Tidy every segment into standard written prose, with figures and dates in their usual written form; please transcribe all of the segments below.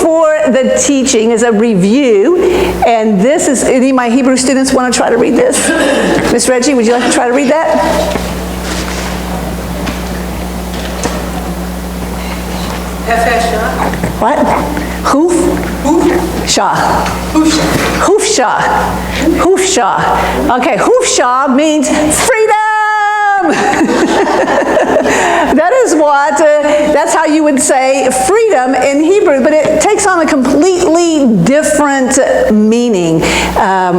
for the teaching is a review, and this is, any of my Hebrew students want to try to read this? Miss Reggie, would you like to try to read that? What? Hoof? Shah. Hoofshah. Hoofshah. Okay, hoofshah means freedom! That is what, that's how you would say freedom in Hebrew, but it takes on a completely different meaning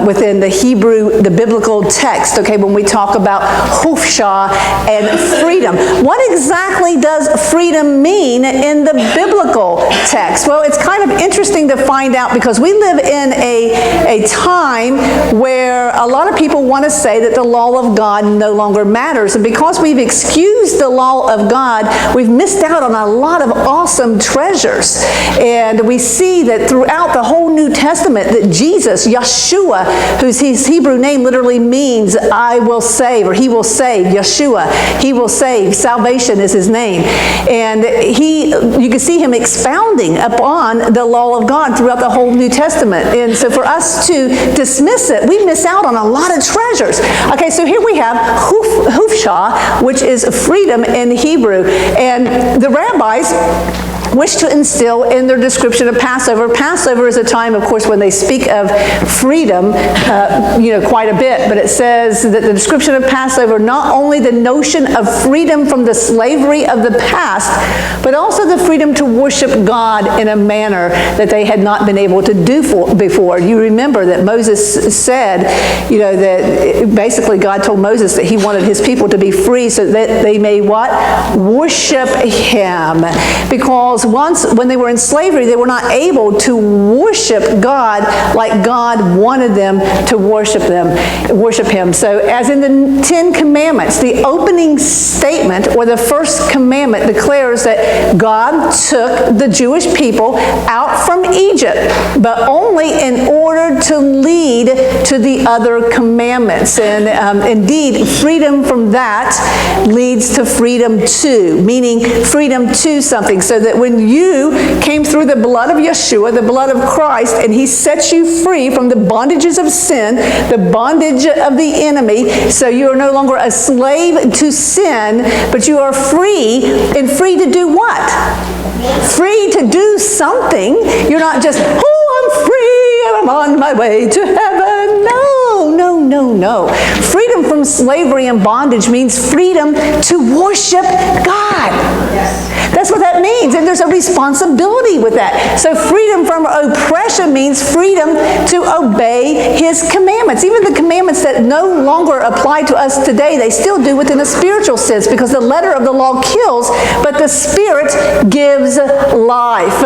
within the Hebrew, the biblical text, okay, when we talk about hoofshah and freedom. What exactly does freedom mean in the biblical text? Well, it's kind of interesting to find out because we live in a time where a lot of people want to say that the law of God no longer matters, and because we've excused the law of God, we've missed out on a lot of awesome treasures. And we see that throughout the whole New Testament that Jesus, Yeshua, whose his Hebrew name literally means I will save, or he will save, Yeshua, he will save, salvation is his name. And you can see him expounding upon the law of God throughout the whole New Testament. And so for us to dismiss it, we miss out on a lot of treasures. Okay, so here we have hoofshah, which is freedom in Hebrew. And the rabbis wish to instill in their description of Passover. Passover is a time, of course, when they speak of freedom, quite a bit, but it says that the description of Passover, not only the notion of freedom from the slavery of the past, but also the freedom to worship God in a manner that they had not been able to do before. You remember that Moses said, that basically God told Moses that he wanted his people to be free so that they may what? Worship him. Because once, when they were in slavery, they were not able to worship God like God wanted them to worship him. So as in the Ten Commandments, the opening statement or the first commandment declares that God took the Jewish people out from Egypt, but only in order to lead to the other commandments. And indeed, freedom from that leads to freedom to, meaning freedom to something. So that when you came through the blood of Yeshua, the blood of Christ, and he sets you free from the bondages of sin, the bondage of the enemy, so you are no longer a slave to sin, but you are free, and free to do what? Free to do something. You're not just, I'm free and I'm on my way to heaven. No. Freedom from slavery and bondage means freedom to worship God. Yes. That's what that means, and there's a responsibility with that. So freedom from oppression means freedom to obey his commandments. Even the commandments that no longer apply to us today, they still do within a spiritual sense, because the letter of the law kills, but the spirit gives life.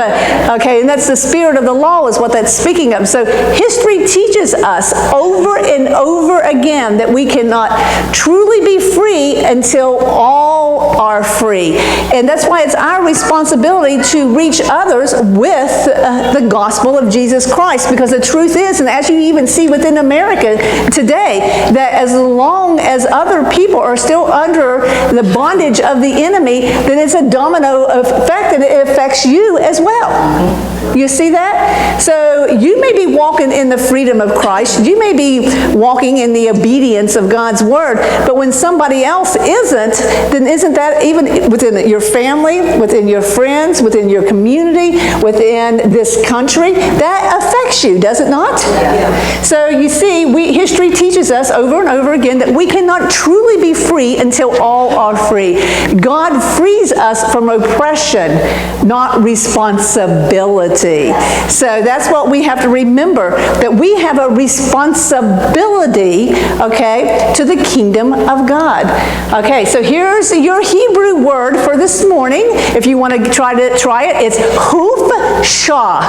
Okay, and that's the spirit of the law is what that's speaking of. So history teaches us over and over again that we cannot truly be free until all are free. And that's why it's our responsibility to reach others with the gospel of Jesus Christ, because the truth is, and as you even see within America today, that as long as other people are still under the bondage of the enemy, then it's a domino effect, and it affects you as well. You see that? So you may be walking in the freedom of Christ. You may be walking in the obedience of God's word. But when somebody else isn't, then isn't that even within your family, within your friends, within your community, within this country, that affects you, does it not? Yeah. So you see, history teaches us over and over again that we cannot truly be free until all are free. God frees us from oppression, not responsibility. So that's what we have to remember, that we have a responsibility, okay, to the kingdom of God. Okay, so here's your Hebrew word for this morning. If you want to try it, it's hoofshah.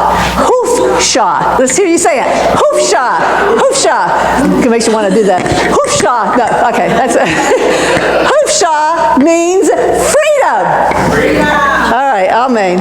Hoofshah. Let's hear you say it. Hoofshah. Hoofshah. It makes you want to do that. Hoofshah. No, okay, that's it. Hoofshah means freedom. All right, amen.